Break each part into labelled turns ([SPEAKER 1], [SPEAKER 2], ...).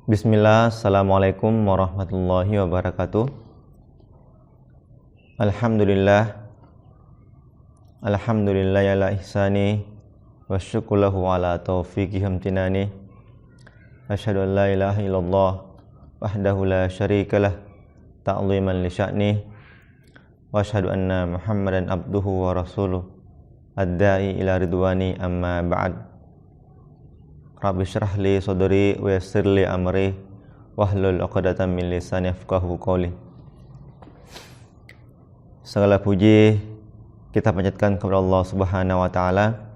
[SPEAKER 1] Bismillah, Assalamualaikum warahmatullahi wabarakatuh. Alhamdulillah ya la ihsani wa syukulahu ala taufiqi hamtinani. Asyhadu an la ilaha illallah wahdahu la syarikalah ta'ziman li sya'ni wa asyhadu anna Muhammadan abduhu wa rasuluh ad-da'i ila ridwani amma ba'd. Rabbi syrah li sadri wa yassir li amri wahlul 'uqdatam min lisani yafqahu qawli. Segala puji kita panjatkan kepada Allah Subhanahu wa taala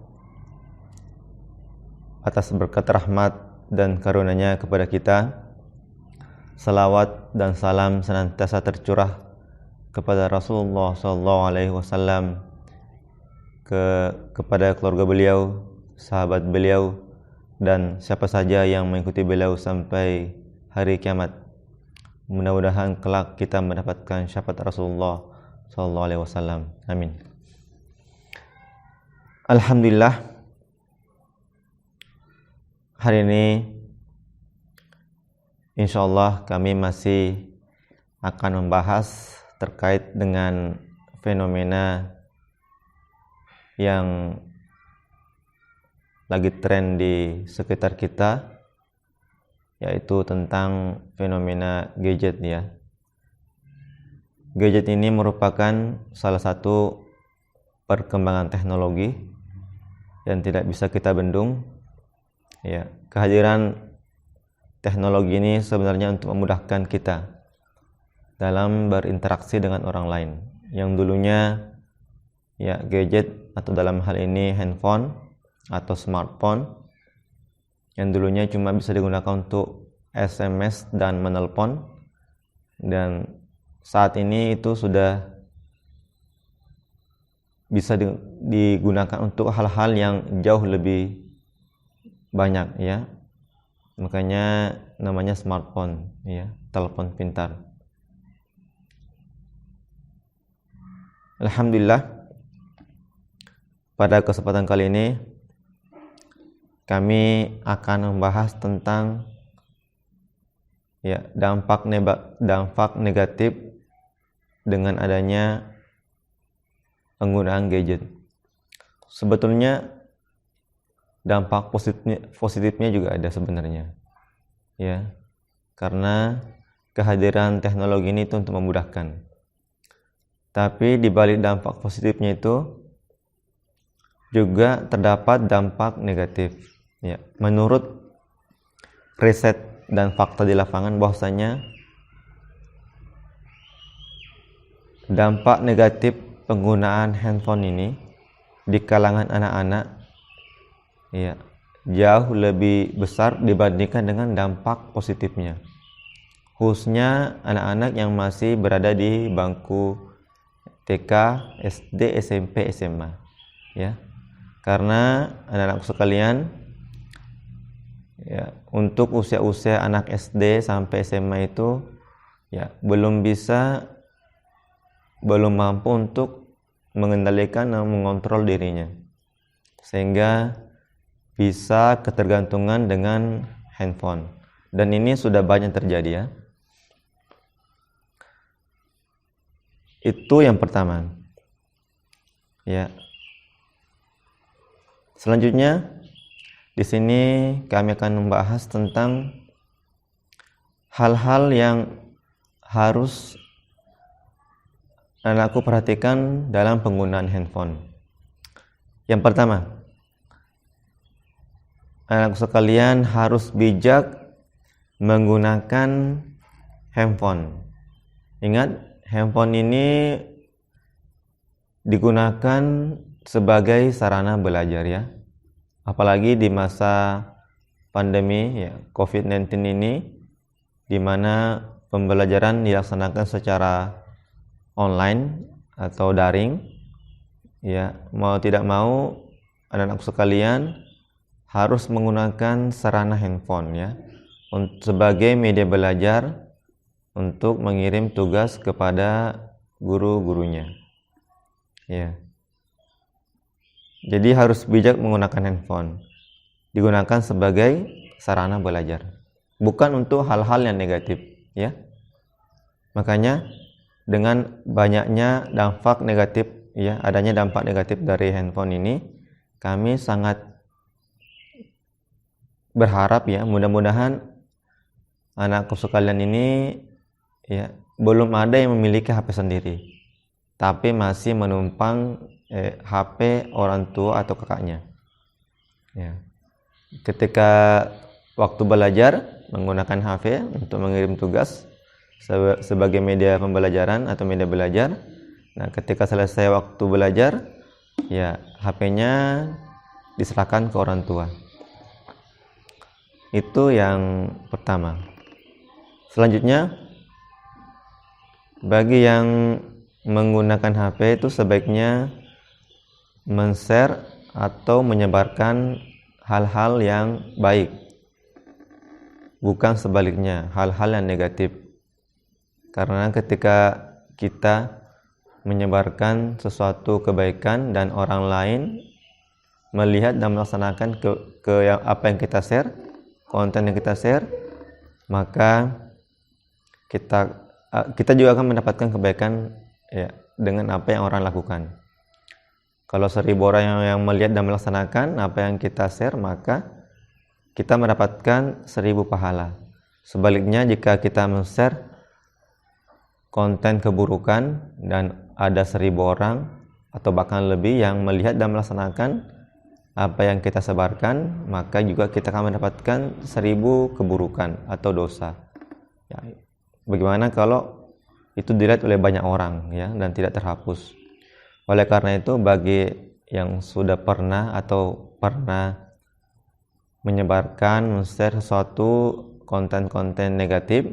[SPEAKER 1] atas berkat rahmat dan karunia-Nya kepada kita. Salawat dan salam senantiasa tercurah kepada Rasulullah sallallahu alaihi wasallam, kepada keluarga beliau, sahabat beliau, dan siapa saja yang mengikuti beliau sampai hari kiamat. Mudah-mudahan kelak kita mendapatkan syafaat Rasulullah sallallahu alaihi wasallam. Amin. Alhamdulillah, hari ini insyaallah kami masih akan membahas terkait dengan fenomena yang lagi tren di sekitar kita, yaitu tentang fenomena gadget ya. Gadget ini merupakan salah satu perkembangan teknologi yang tidak bisa kita bendung ya. Kehadiran teknologi ini sebenarnya untuk memudahkan kita dalam berinteraksi dengan orang lain. Yang dulunya ya gadget, atau dalam hal ini handphone atau smartphone, yang dulunya cuma bisa digunakan untuk SMS dan menelpon, dan saat ini itu sudah bisa digunakan untuk hal-hal yang jauh lebih banyak ya. Makanya namanya smartphone ya, telepon pintar. Alhamdulillah, pada kesempatan kali ini kami akan membahas tentang ya dampak negatif dengan adanya penggunaan gadget. Sebetulnya dampak positifnya juga ada sebenarnya ya, karena kehadiran teknologi ini itu untuk memudahkan. Tapi di balik dampak positifnya itu juga terdapat dampak negatif ya. Menurut riset dan fakta di lapangan bahwasanya dampak negatif penggunaan handphone ini di kalangan anak-anak ya jauh lebih besar dibandingkan dengan dampak positifnya, khususnya anak-anak yang masih berada di bangku TK, SD, SMP, SMA ya. Karena anak-anak sekalian ya, untuk usia-usia anak SD sampai SMA itu ya belum mampu untuk mengendalikan dan mengontrol dirinya, sehingga bisa ketergantungan dengan handphone. Dan ini sudah banyak terjadi ya. Itu yang pertama ya. Selanjutnya di sini kami akan membahas tentang hal-hal yang harus anakku perhatikan dalam penggunaan handphone. Yang pertama, anakku sekalian harus bijak menggunakan handphone. Ingat, handphone ini digunakan sebagai sarana belajar ya. Apalagi di masa pandemi ya, COVID-19 ini, di mana pembelajaran dilaksanakan secara online atau daring ya. Mau tidak mau anak-anak sekalian harus menggunakan sarana handphone ya sebagai media belajar untuk mengirim tugas kepada guru-gurunya ya. Jadi harus bijak menggunakan handphone, digunakan sebagai sarana belajar bukan untuk hal-hal yang negatif, ya. Makanya dengan banyaknya dampak negatif, ya, adanya dampak negatif dari handphone ini, kami sangat berharap, ya, mudah-mudahan anakku sekalian ini, ya, belum ada yang memiliki HP sendiri, tapi masih menumpang HP orang tua atau kakaknya. Ya. Ketika waktu belajar menggunakan HP untuk mengirim tugas sebagai media pembelajaran atau media belajar. Nah, ketika selesai waktu belajar, ya, HP-nya diserahkan ke orang tua. Itu yang pertama. Selanjutnya, bagi yang menggunakan HP itu sebaiknya men-share atau menyebarkan hal-hal yang baik, bukan sebaliknya, hal-hal yang negatif. Karena ketika kita menyebarkan sesuatu kebaikan dan orang lain melihat dan melaksanakan apa yang kita share, konten yang kita share, maka kita juga akan mendapatkan kebaikan, ya, dengan apa yang orang lakukan. Kalau 1000 orang yang melihat dan melaksanakan apa yang kita share, maka kita mendapatkan 1000 pahala. Sebaliknya, jika kita men-share konten keburukan dan ada 1000 orang atau bahkan lebih yang melihat dan melaksanakan apa yang kita sebarkan, maka juga kita akan mendapatkan 1000 keburukan atau dosa. Ya, bagaimana kalau itu dilihat oleh banyak orang, ya, dan tidak terhapus? Oleh karena itu, bagi yang sudah pernah menyebarkan, men-share sesuatu konten-konten negatif,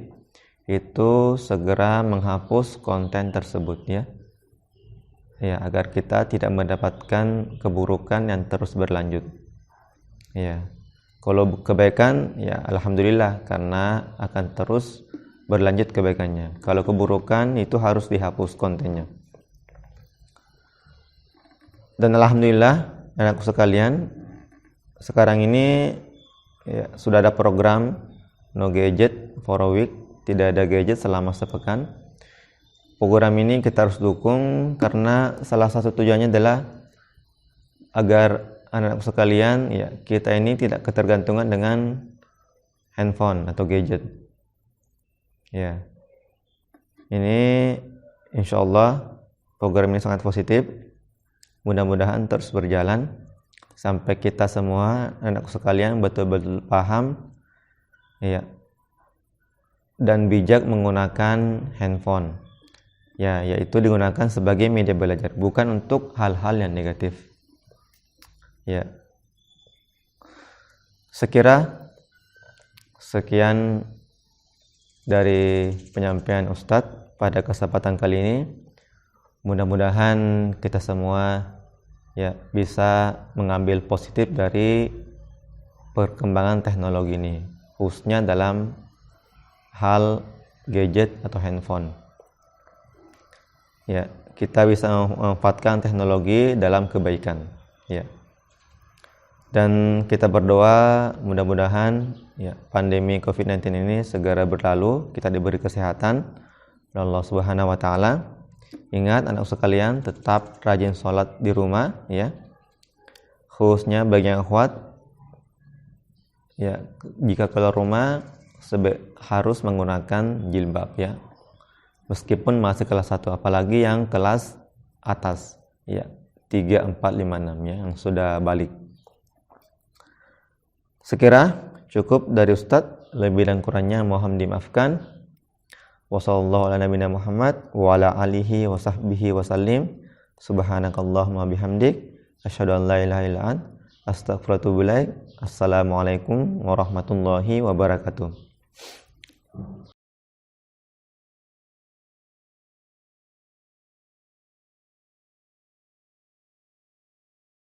[SPEAKER 1] itu segera menghapus konten tersebut, ya. Ya, agar kita tidak mendapatkan keburukan yang terus berlanjut. Ya. Kalau kebaikan, ya, alhamdulillah, karena akan terus berlanjut kebaikannya. Kalau keburukan, itu harus dihapus kontennya. Dan alhamdulillah, anakku sekalian, sekarang ini, ya, sudah ada program No Gadget for a Week, tidak ada gadget selama sepekan. Program ini kita harus dukung karena salah satu tujuannya adalah agar anak-anakku sekalian, ya, kita ini tidak ketergantungan dengan handphone atau gadget. Ya, ini insya Allah program ini sangat positif. Mudah-mudahan terus berjalan sampai kita semua anak sekalian betul-betul paham, ya, dan bijak menggunakan handphone, ya, yaitu digunakan sebagai media belajar, bukan untuk hal-hal yang negatif. Ya, sekian dari penyampaian Ustadz pada kesempatan kali ini. Mudah-mudahan kita semua, ya, bisa mengambil positif dari perkembangan teknologi ini, khususnya dalam hal gadget atau handphone. Ya, kita bisa memanfaatkan teknologi dalam kebaikan, ya. Dan kita berdoa mudah-mudahan, ya, pandemi COVID-19 ini segera berlalu, kita diberi kesehatan oleh Allah Subhanahu wa taala. Ingat anak sekalian, tetap rajin sholat di rumah, ya. Khususnya bagi yang kuat, ya, jika keluar rumah harus menggunakan jilbab, ya. Meskipun masih kelas 1, apalagi yang kelas atas, ya, 3, 4, 5, 6, ya, yang sudah balik. Sekira cukup dari Ustadz, lebih dan kurangnya mohon dimaafkan. Wassallallahu ala nabiyina Muhammad wa ala alihi wa sahbihi wa sallim. Subhanakallahumma bihamdik asyhadu an la ilaha illa anta astaghfiruka wa atubu ilaik. Assalamualaikum warahmatullahi wabarakatuh.